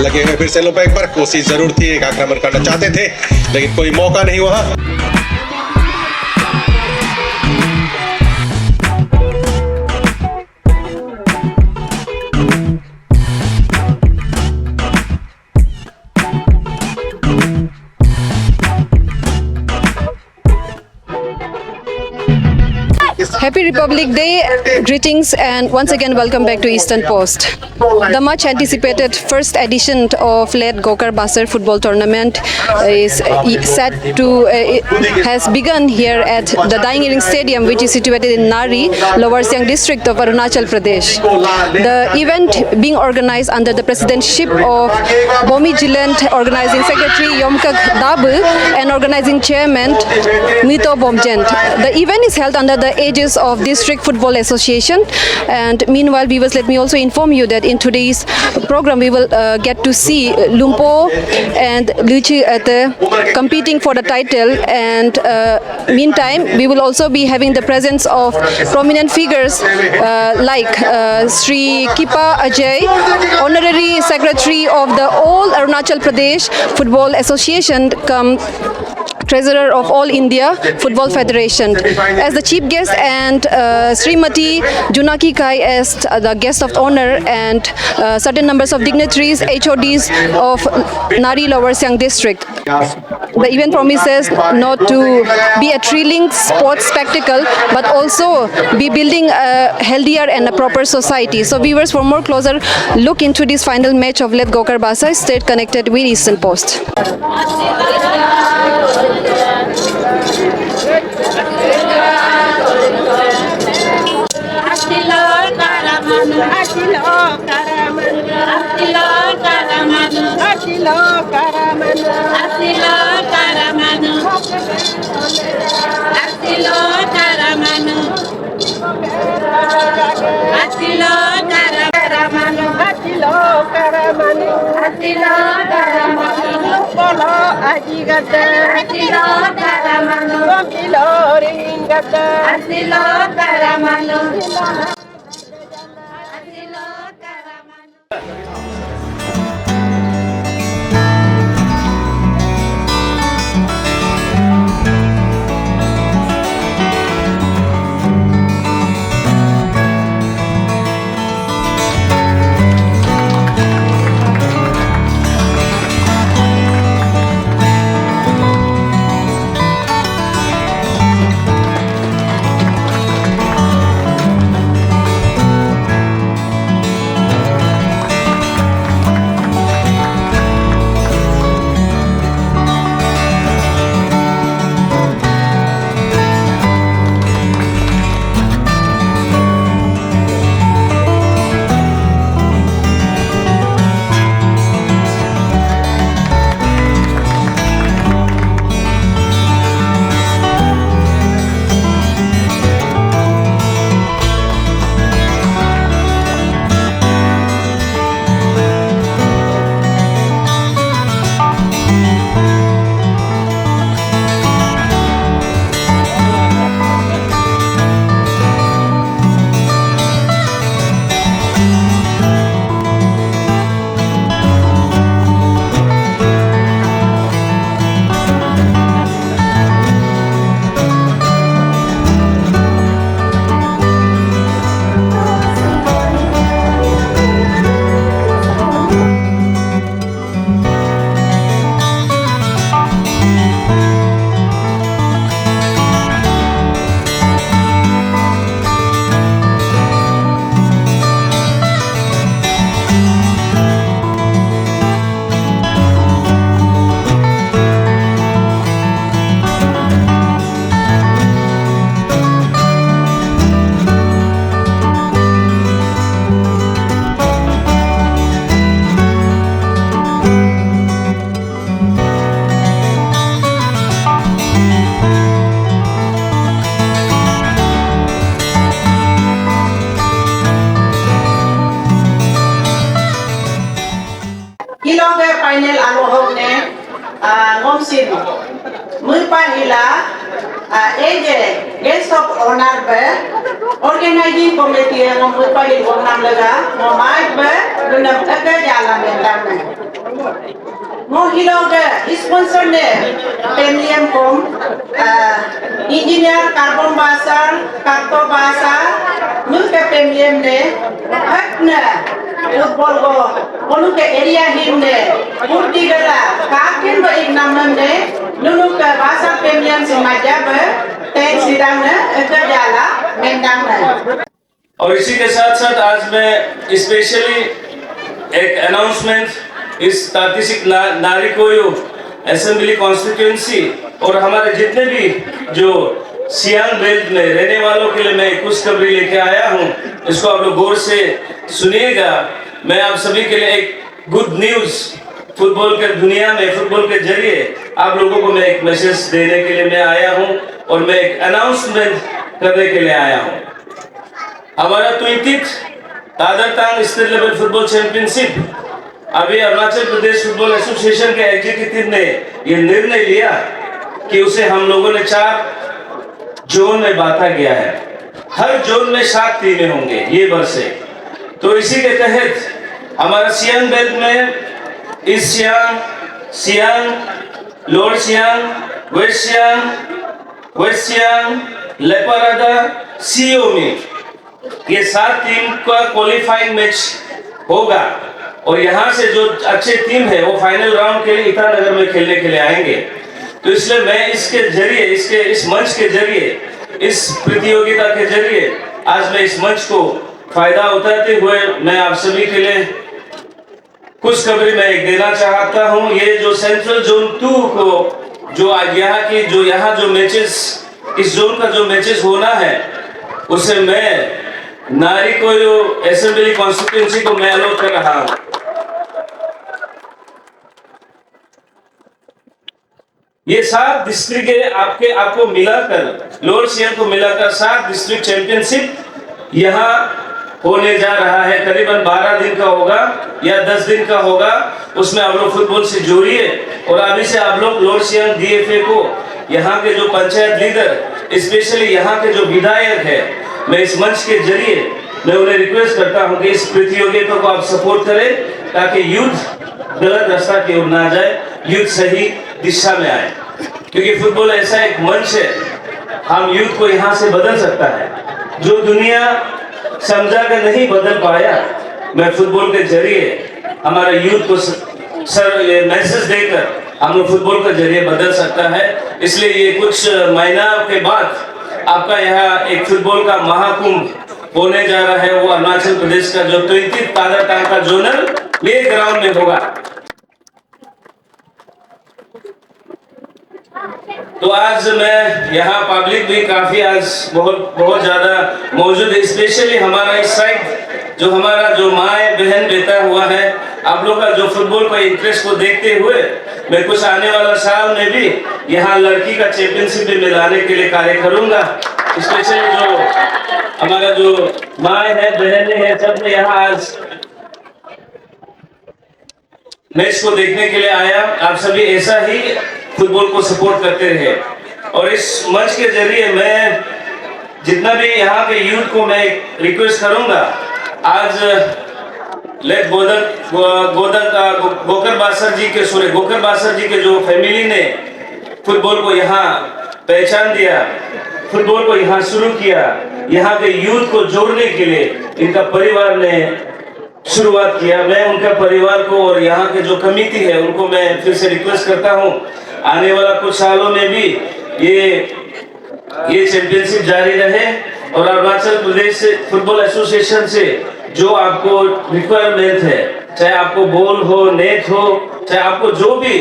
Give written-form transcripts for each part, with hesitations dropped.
लगे हुए। फिर से लो एक बार कोशिश जरूर थी, एक आक्रमण करना चाहते थे लेकिन कोई मौका नहीं वहां। Happy Republic Day greetings and once again welcome back to Eastern Post. The much anticipated first edition of Led Gokar Basar football tournament is has begun here at the Dying Earring Stadium, which is situated in Nari, Lower Siang district of Arunachal Pradesh. The event being organized under the presidency of Bomi Jiland Organizing Secretary Yomkak Dabu and Organizing Chairman Mito Bomjent. The event is held under the aegis of District Football Association, and meanwhile viewers, let me also inform you that in today's program we will get to see Lumpo and Luchi competing for the title, and meantime we will also be having the presence of prominent figures like Sri Kipa Ajay, Honorary Secretary of the All Arunachal Pradesh Football Association, Treasurer of All India Football Federation. As the chief guest, and Srimati Junaki Kai as the guest of honor, and certain numbers of dignitaries, HODs of Nari Lower Siang district. The event promises not to be a thrilling sports spectacle but also be building a healthier and a proper society. So viewers, for more closer look into this final match of Led Gokar Basar, stay connected with Eastern Post. final alohog ne ngomsin mulpanila eje guest of honor be organizing committee ngom mulpanil wonam laga momaj be dunam thaka jala mentam Mohilauga sponsor ne Pemliam kom engineer carbon basar karto basar mulke Pemliam ne hakna football go onuke area him ne purtigala kakin ba ignamam ne nunuke basar Pemliam simaja ba teng sidang ne ekajala mendang ne. और इसी के साथ साथ आज मैं specially एक announcement इस तातीसिक नारिकोयो assembly constituency और हमारे जितने भी जो सियांग बेल्ट में रहने वालों के लिए मैं खुशखबरी लेके आया हूँ, इसको आप लोग गौर से सुनिएगा। मैं आप सभी के लिए एक गुड न्यूज फुटबॉल के दुनिया में फुटबॉल के जरिए आप लोगों को मैं एक मैसेज देने के लिए मैं आया हूँ और मैं एक अनाउंसमेंट करने के लिए आया हूँ। हमारा 20th Tadartang state level football championship अभी अरुणाचल प्रदेश फुटबॉल एसोसिएशन के एग्जीक्यूटिव ने यह निर्णय लिया कि उसे हम लोगों ने 4 जोन में बांटा गया है। हर जोन में 7 टीमें होंगे ये वर्ष से। तो इसी के तहत हमारा सियांग बेल्ट में east Siang, Siang, lower Siang, west Siang, Lepa Rada, Shi Yomi ये 7 टीम का क्वालिफाइंग मैच होगा और यहाँ से जो अच्छे टीम है वो फाइनल राउंड के लिए ईटानगर में खेलने के लिए आएंगे। तो इसलिए मैं इसके जरिए इस मंच के जरिए इस प्रतियोगिता के जरिए आज मैं इस मंच को फायदा उठाते हुए मैं आप सभी के लिए खुशखबरी मैं एक देना चाहता हूँ। ये जो सेंट्रल जोन 2 को जो आज यहाँ जो मैचेस इस जोन का जो मैचेस होना है उसे मैं नारिकोयो असेंबली कॉन्स्टिट्यूएंसी को मैं अलॉट कर रहा हूं। ये 7 डिस्ट्रिक्ट है आपको मिलाकर लोअर सियांग को मिलाकर 7 डिस्ट्रिक्ट चैंपियनशिप यहाँ होने जा रहा है। करीबन 12 दिन का होगा या 10 दिन का होगा। उसमें आप लोग फुटबॉल से जोड़िए और अभी से आप लोग लोअर सियांग DFA को यहाँ के जो पंचायत लीडर स्पेशली यहाँ के जो विधायक है मैं इस मंच के जरिए मैं उन्हें रिक्वेस्ट करता हूं कि इस प्रतियोगिता को आप सपोर्ट करें ताकि यूथ गलत रास्ता की ओर ना जाए, यूथ सही दिशा में आए। क्योंकि फुटबॉल ऐसा एक मंच है हम यूथ को यहाँ से बदल सकता है। जो दुनिया समझा कर नहीं बदल पाया मैं फुटबॉल के जरिए हमारे यूथ को मैसेज देकर हम लोग फुटबॉल के जरिए बदल सकता है। इसलिए ये कुछ महीना के बाद आपका यहाँ एक फुटबॉल का महाकुंभ होने जा रहा है। वो अरुणाचल प्रदेश का जो 20th तादरतांग का जोनल प्ले ग्राउंड में होगा। तो आज मैं यहाँ पब्लिक भी काफी आज बहुत ज्यादा मौजूद है। स्पेशली हमारा इस साइड जो हमारा जो माए बहन बेटा हुआ है आप लोग का जो फुटबॉल का इंटरेस्ट को देखते हुए मैं कुछ आने वाला साल में भी यहाँ लड़की का चैंपियनशिप भी मिलाने के लिए कार्य करूंगा। स्पेशली जो हमारा जो माए है बहनें हैं सब ने यहाँ आज मैच को देखने के लिए आया। आप सभी ऐसा ही फुटबॉल को सपोर्ट करते रहे और इस मंच के जरिए मैं जितना भी यहाँ के यूथ को मैं रिक्वेस्ट करूंगा आज लेट गोकर बासर जी के जो फैमिली ने फुटबॉल को यहाँ पहचान दिया, फुटबॉल को यहाँ शुरू किया, यहाँ के यूथ को जोड़ने के लिए इनका परिवार ने शुरुआत किया। मैं उनका परिवार को और यहाँ के जो कमेटी है उनको मैं फिर से रिक्वेस्ट करता हूँ आने वाला कुछ सालों में भी ये चैंपियनशिप जारी रहे और अरुणाचल प्रदेश फुटबॉल एसोसिएशन से जो आपको रिक्वायरमेंट है, चाहे आपको बॉल हो, नेट हो, चाहे आपको जो भी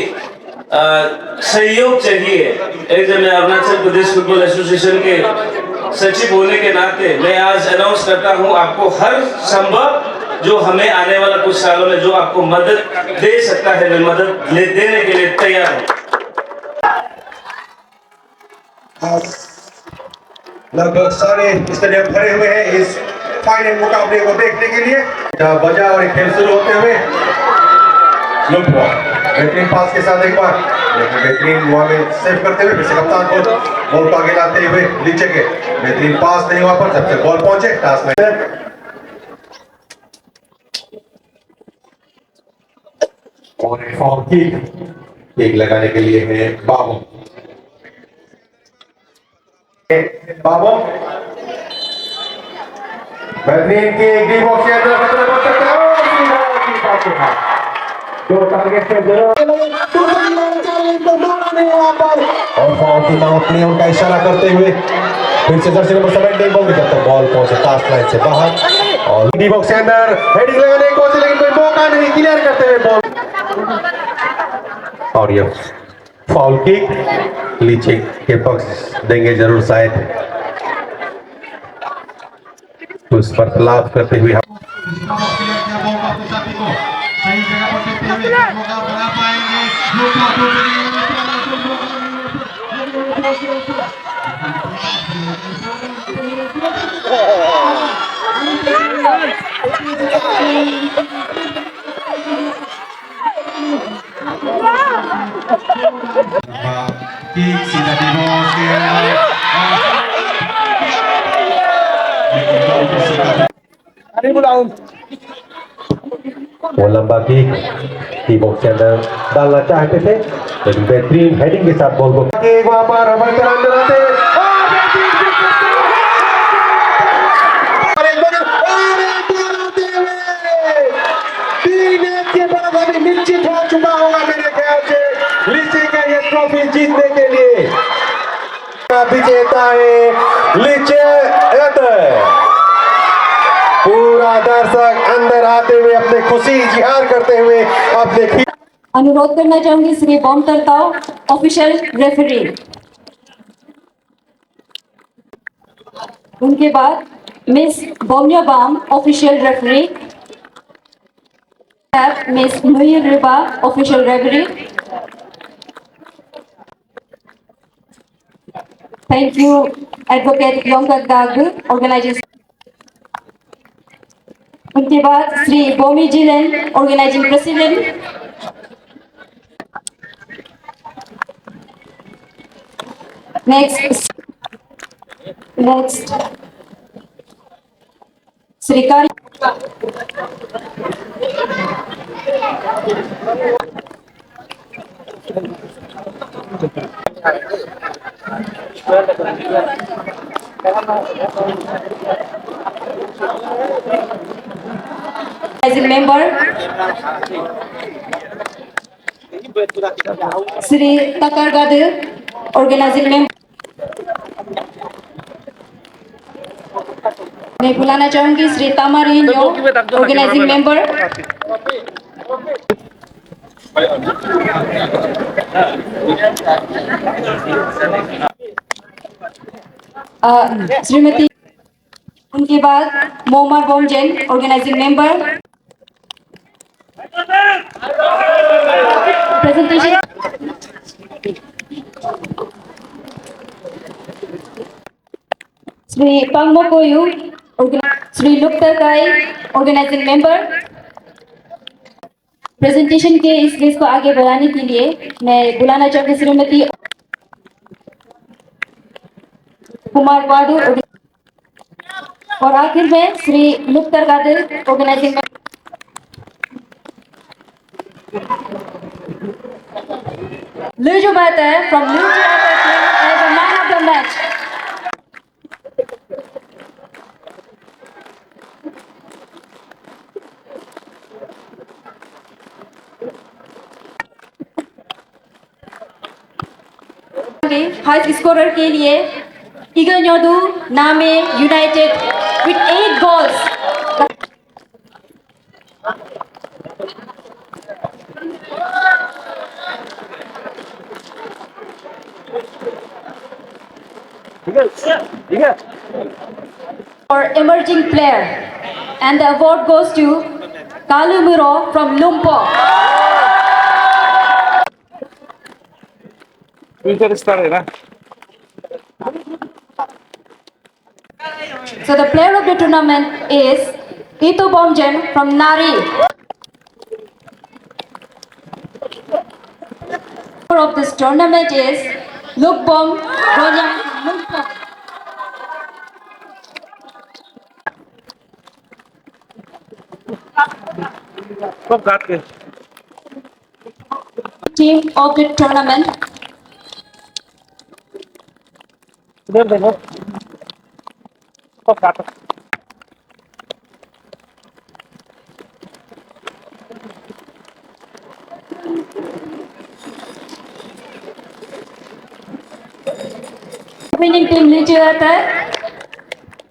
सहयोग चाहिए, मैं अरुणाचल प्रदेश फुटबॉल एसोसिएशन के सचिव होने के नाते मैं आज अनाउंस करता हूं आपको हर संभव जो हमें आने वाला कुछ सालों में जो आपको मदद दे सकता है मैं मदद देने के लिए तैयार हूं। लगभग सारे स्टेडियम भरे हुए हैं इस फाइनल मुकाबले को देखने के लिए। बजा और खेल शुरू होते हुए बेहतरीन पास के साथ एक बार बेहतरीन वहां में सेव करते हुए फिर से कप्तान को बॉल को आगे लाते हुए नीचे के बेहतरीन पास नहीं हुआ पर जब तक बॉल पहुंचे टास्क में और फॉर्म किक लगाने के लिए है बाबू। बाबू बेहतरीन की डी बॉक्स के अंदर खतरे बढ़ सकते हैं और सीधा कीपर के हाथ दो टारगेट पे जरूर और फाउल की मांग अपनी उनका इशारा करते हुए फिर से जर्सी नंबर 17 बॉल जब तक बॉल पहुंचे टास्क लाइन से बाहर और डी बॉक्स के अंदर हेडिंग लगाने की कोशिश लेकिन कोई मौका नहीं क्लियर करते हुए बॉल और ये फाउल किक लीचे के पक्ष देंगे जरूर शायद तो इस पर लाभ करते हुए सही जगह पर देते हुए मौका बना पाएंगे सीधा डिवोर्स वो लंबा की बॉक्स के अंदर डालना चाहते थे लेकिन बेहतरीन हेडिंग के साथ बॉल को वहां पर अंदर आते निश्चित हो चुका होगा मेरे ख्याल से लीची का ये ट्रॉफी जीतने के लिए विजेता है लीची पूरा दर्शक अंदर आते हुए अपने खुशी इजहार करते हुए अपने अनुरोध करना चाहूंगी श्री बॉम तरताव ऑफिशियल रेफरी। उनके बाद मिस बोम्या बाम ऑफिशियल रेफरी, मिस मुहिर रिबा official referee. Thank you advocate योंगक दागु ऑर्गेनाइजिंग। उनके बाद श्री बोमी जिलेन ऑर्गेनाइजिंग प्रेसिडेंट। नेक्स्ट श्री कारी मेंबर श्री तकारगाद ऑर्गेनाइजिंग मेंबर। मैं बुलाना चाहूंगी श्री तामारिन ऑर्गेनाइजिंग मेंबर। श्रीमती, उनके बाद मोहम्मद बोमजेन ऑर्गेनाइजिंग मेंबर। प्रेजेंटेशन श्री पांगमो कोयू, श्री लुप्तकाई ऑर्गेनाइजिंग मेंबर। प्रेजेंटेशन के इस केस को आगे बढ़ाने के लिए मैं बुलाना चाहूंगी श्रीमती कुमार वादू और आखिर में श्री लुप्तर गादिल organizing. Lujo Bata from Lujo Bata as a man of the match. High scorer के लिए Igan Yodu Name United with 8 goals. For emerging player, and the award goes to Kalumuro from Lumpo. So the player of the tournament is Ito Bomjen from Nari. Player of this tournament is Lukbom Ronyang Lumpo. team of the tournament. Winning team नीचे आता है.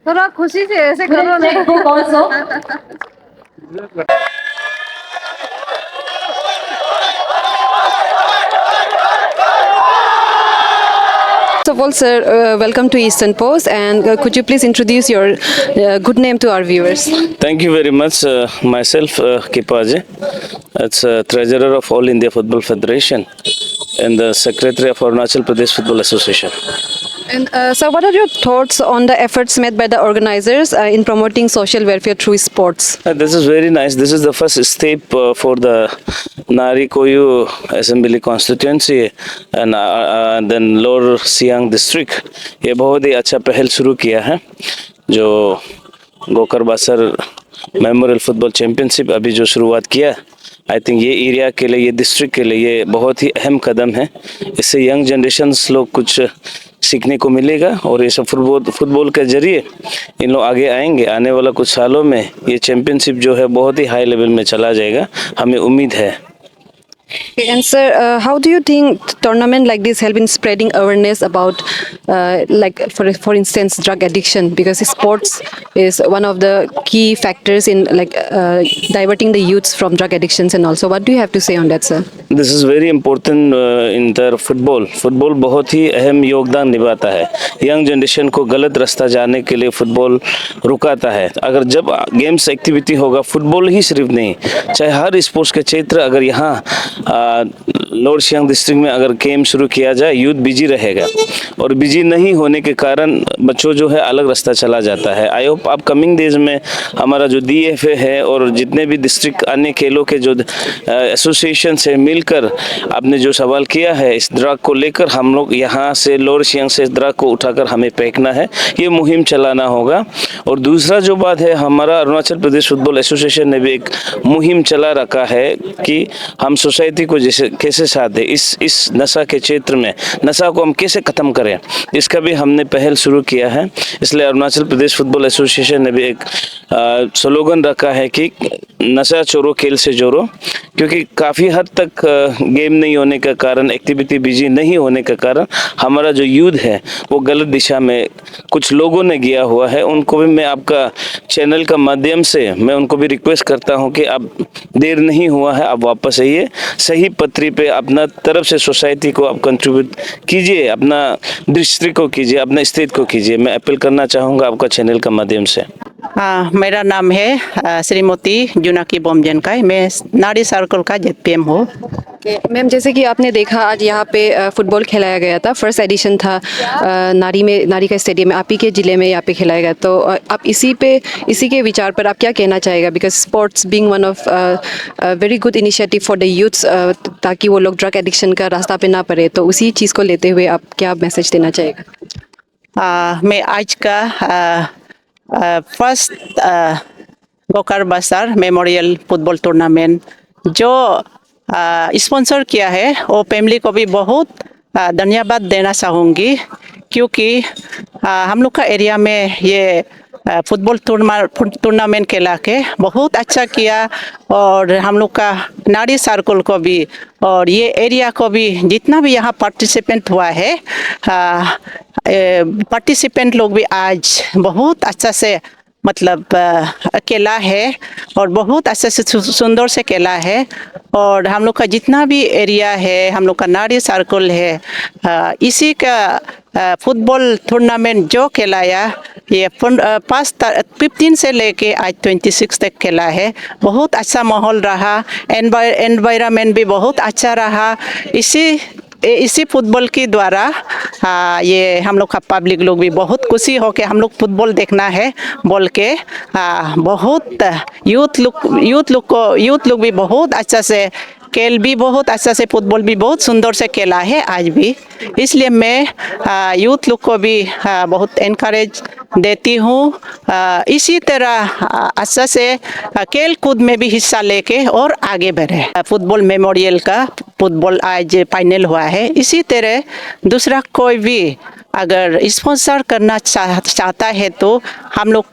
थोड़ा खुशी से ऐसे करो We'll ना. check book also. First of all, sir, welcome to Eastern Post, and could you please introduce your good name to our viewers? Thank you very much. Myself, Kipaje, it's treasurer of All India Football Federation and the secretary of Arunachal Pradesh Football Association. And sir, what are your thoughts on the efforts made by the organizers in promoting social welfare through sports? This is very nice. This is the first step for the Nari Koyu Assembly constituency and then Lower Siang district. ये बहुत ही अच्छा पहल शुरू किया है जो गोकर बासर memorial football championship अभी जो शुरुआत किया. आई थिंक ये एरिया के लिए, ये डिस्ट्रिक्ट के लिए ये बहुत ही अहम कदम है. इससे यंग जनरेशन्स लोग कुछ सीखने को मिलेगा और ये सब फुटबॉल के जरिए इन लोग आगे आएंगे. आने वाला कुछ सालों में ये चैंपियनशिप जो है बहुत ही हाई लेवल में चला जाएगा, हमें उम्मीद है. Okay, and sir, how do you think tournament like this help in spreading awareness about, like for instance, drug addiction? Because sports is one of the key factors in like diverting the youths from drug addictions and also. What do you have to say on that, sir? This is very important in the football. Football बहुत ही अहम योगदान निभाता है. Young generation को गलत रास्ता जाने के लिए फुटबॉल रुकाता है. अगर जब गेम्स एक्टिविटी होगा, फुटबॉल ही सिर्फ नहीं, चाहे हर स्पोर्ट्स के क्षेत्र, अगर यहाँ लोअर सियांग डिस्ट्रिक्ट में अगर गेम शुरू किया जाए, यूथ बिजी रहेगा और बिजी नहीं होने के कारण बच्चों जो है अलग रास्ता चला जाता है. आई होप आप कमिंग डेज में हमारा जो DFA है और जितने भी डिस्ट्रिक्ट अन्य खेलों के जो एसोसिएशन से मिलकर आपने जो सवाल किया है इस ड्रग को लेकर, हम लोग यहाँ से लोअर सियांग से इस ड्रग को उठाकर हमें फेंकना है, ये मुहिम चलाना होगा. और दूसरा जो बात है, हमारा अरुणाचल प्रदेश फुटबॉल एसोसिएशन ने भी एक मुहिम चला रखा है कि हम सोसाइटी को जैसे कैसे साथ दें, इस नशा के क्षेत्र में नशा को हम कैसे ख़त्म करें, इसका भी हमने पहल शुरू किया है. इसलिए अरुणाचल प्रदेश फुटबॉल एसोसिएशन ने भी एक स्लोगन रखा है कि नशा छोड़ो खेल से जोड़ो, क्योंकि काफ़ी हद तक गेम नहीं होने का कारण, एक्टिविटी बिजी नहीं होने का कारण हमारा जो यूथ है वो गलत दिशा में कुछ लोगों ने गया हुआ है. उनको भी मैं आपका चैनल का माध्यम से मैं उनको भी रिक्वेस्ट करता हूं कि अब देर नहीं हुआ है, आप वापस आइए, सही पत्री पे अपना तरफ से सोसाइटी को आप कंट्रीब्यूट कीजिए, अपना डिस्ट्रिक्ट को कीजिए, अपना स्टेट को कीजिए. मैं अपील करना चाहूँगा आपका चैनल का माध्यम से. मेरा नाम है श्रीमती जुनाकी बोमजनकाई. मैं नारी सर्कल का ZPM हूँ. मैम, जैसे कि आपने देखा आज यहाँ पे फुटबॉल खिलाया गया था, फर्स्ट एडिशन था नारी का स्टेडियम में, आप ही के ज़िले में यहाँ पे खिलाया गया. तो आप इसी के विचार पर आप क्या कहना चाहेगा? Because sports being one of very good initiative for the youths, ताकि वो लोग ड्रग एडिक्शन का रास्ता पे ना पड़े, तो उसी चीज़ को लेते हुए आप क्या मैसेज देना चाहेगा? मैं आज का फर्स्ट गोकर बासर मेमोरियल फुटबॉल टूर्नामेंट जो स्पॉन्सर किया है वो फैमिली को भी बहुत धन्यवाद देना चाहूँगी, क्योंकि हम लोग का एरिया में ये फुटबॉल टूर्नामेंट खेला के बहुत अच्छा किया. और हम लोग का नारी सर्कल को भी और ये एरिया को भी जितना भी यहाँ पार्टिसिपेंट हुआ है, पार्टिसिपेंट लोग भी आज बहुत अच्छा से मतलब खेला है और बहुत अच्छे से सुंदर से खेला है. और हम लोग का जितना भी एरिया है, हम लोग का नारी सर्कल है, इसी का फुटबॉल टूर्नामेंट जो खिलाया, ये 15 से लेके आज 26 तक खेला है. बहुत अच्छा माहौल रहा, एनवायरनमेंट भी बहुत अच्छा रहा. इसी फुटबॉल के द्वारा ये हम लोग का पब्लिक लोग भी बहुत खुशी हो के हम लोग फुटबॉल देखना है बोल के बहुत यूथ लोग भी बहुत अच्छा से खेल भी बहुत अच्छा से, फुटबॉल भी बहुत सुंदर से खेला है आज भी। इसलिए मैं यूथ लोग को भी बहुत एनकरेज देती हूँ, इसी तरह अच्छा से खेल कूद में भी हिस्सा लेके और आगे बढ़े। फुटबॉल मेमोरियल का फुटबॉल आज फाइनल हुआ है, इसी तरह दूसरा कोई भी अगर स्पॉन्सर करना चाहता है तो हम लोग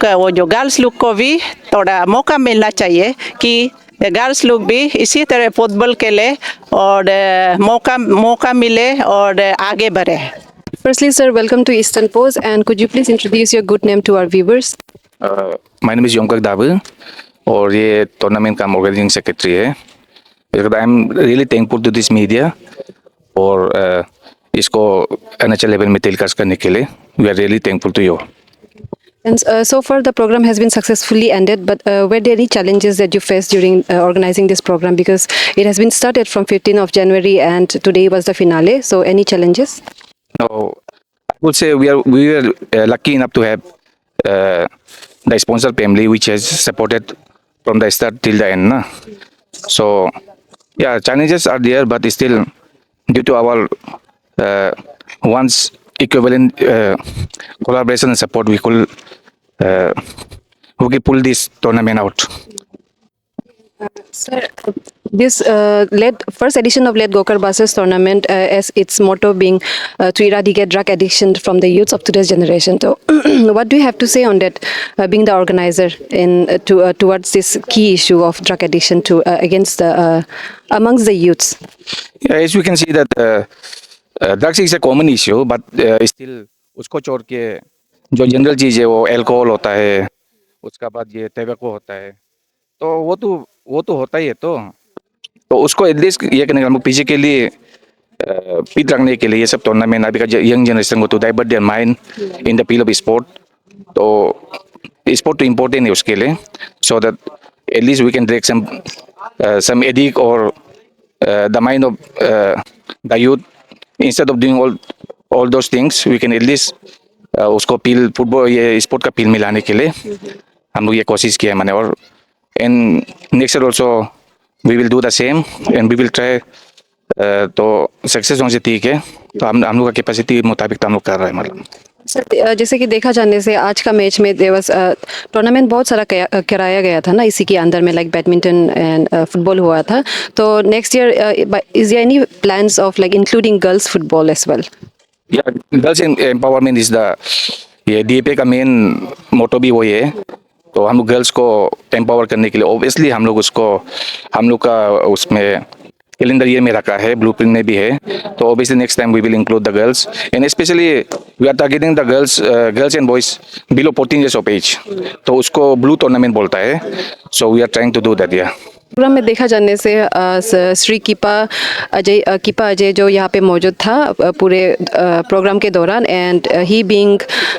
का वो जो गर्ल्स लोग को भी थोड़ा मौका मिलना चाहिए कि गर्ल्स लोग भी इसी तरह फुटबॉल खेले और मौका मिले और आगे बढ़े। Firstly, sir, welcome to Eastern Post, and could you please introduce your good name to our viewers? My name is Yongkak Dabu और ये टूर्नामेंट का ऑर्गेनाइजिंग सेक्रेटरी है। I am really thankful to this media और इसको NHL level में telecast करने के लिए we are really thankful to you. And so far, the program has been successfully ended, but were there any challenges that you faced during organizing this program? Because it has been started from 15th of January and today was the finale. So, any challenges? No, I would say we were lucky enough to have the sponsor family which has supported from the start till the end. Na? So, yeah, challenges are there, but still due to our once equivalent collaboration and support, we could pull this tournament out. Sir, this first edition of Let Gokar Buses tournament, as its motto being to eradicate drug addiction from the youths of today's generation. So, what do you have to say on that, being the organizer towards this key issue of drug addiction against amongst the youths? Yeah, as we can see that drugs is a common issue, but still उसको छोड़ के जो general चीज़ है वो alcohol होता है, उसका बाद ये टैबेको होता है, तो वो तो होता ही है, तो उसको एटलीस्ट ये करने का फिजिकली फिट रखने के लिए ये सब टूर्नामेंट अभी का यंग जनरेशन को to divert their mind in the field of sport, तो स्पोर्ट तो इम्पोर्टेंट है उसके लिए, so that at least we can break some addict और the mind of the youth instead of doing all those things we can at least उसको feel football ये sport का feel मिलाने के लिए हम लोग ये कोशिश किया है मैंने, और and next year also we will do the same and we will try, तो सक्सेस होने से ठीक है, तो हम लोग का कैपेसिटी मुताबिक हम लोग कर रहे हैं। मतलब सर, जैसे कि देखा जाने से आज का मैच में टूर्नामेंट बहुत सारा कराया गया था ना, इसी के अंदर में लाइक बैडमिंटन एंड फुटबॉल हुआ था, तो next year is there any plans of like including girls football as well? या गर्ल्स एम्पावरमेंट इज द ये DAPA का मेन मोटो भी वही है, तो हम लोग गर्ल्स को एम्पावर करने के लिए ऑब्वियसली हम लोग का उसमें कैलेंडर ईयर में रखा है, ब्लूप्रिंट में भी है, तो obviously next time we will include the girls and specially we are targeting the girls and boys below 14 years of age, तो उसको ब्लू टूर्नामेंट बोलता है, so we are trying to do that. या programme में देखा जाने से श्री कीपा अजय जो यहाँ पे मौजूद था पूरे प्रोग्राम के दौरान, and he being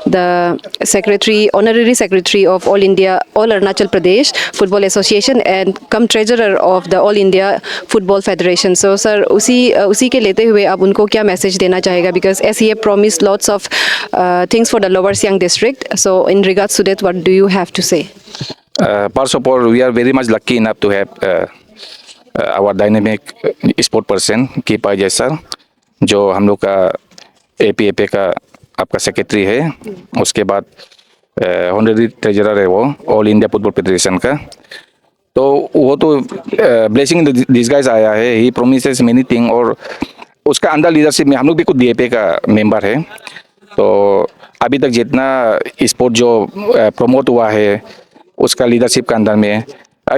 the secretary honorary secretary of all Arunachal Pradesh football association and come treasurer of the all India football federation. So sir, उसी के लेते हुए आप उनको क्या मैसेज देना चाहेगा, because as he promise lots of things for the lower Siang district, so in regards to that what do you have to say? First of all, we are very much lucky enough to have our dynamic sport person कीपा Ajay sir, जो हम लोग का APFA का आपका secretary है, उसके बाद ऑनररी ट्रेजरर है वो ऑल इंडिया फुटबॉल फेडरेशन का, तो वो तो ब्लेसिंग डिस्गाइज आया है, ही प्रोमिसेस मेनी थिंग, और उसका अंडर लीडरशिप में हम लोग भी कुछ DAPA का मेंबर है, तो अभी तक जितना स्पोर्ट जो प्रमोट हुआ है उसका लीडरशिप का अंदर में,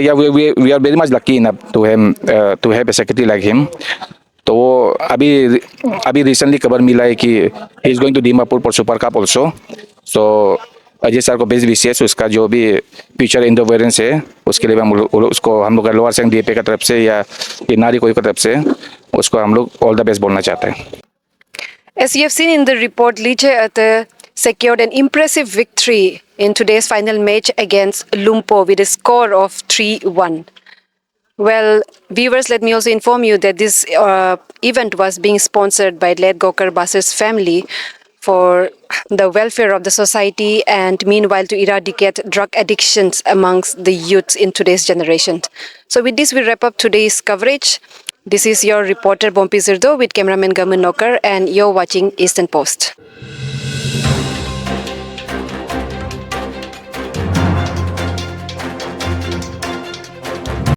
या we are very much lucky enough to have a secretary like him. तो वो अभी रिसेंटली खबर मिला है कि he is going to Dimapur for super cup also, so Ajay sir को बेस्ट विशेष, उसका जो भी फ्यूचर इंडोवेरेंस है उसके लिए उसको हम लोग लोअर सियांग DAPA की तरफ से या नारी कोई की तरफ से उसको हम लोग ऑल द बेस्ट बोलना चाहते हैं। As you have seen in the report, Liche secured an impressive victory in today's final match against Lumpo with a score of 3-1. Well, viewers, let me also inform you that this event was being sponsored by Let Gokar Buses family, for the welfare of the society and meanwhile to eradicate drug addictions amongst the youths in today's generation. So with this we wrap up today's coverage. This is your reporter Bompi Zirdo with cameraman Gaman Nokar and you're watching Eastern Post.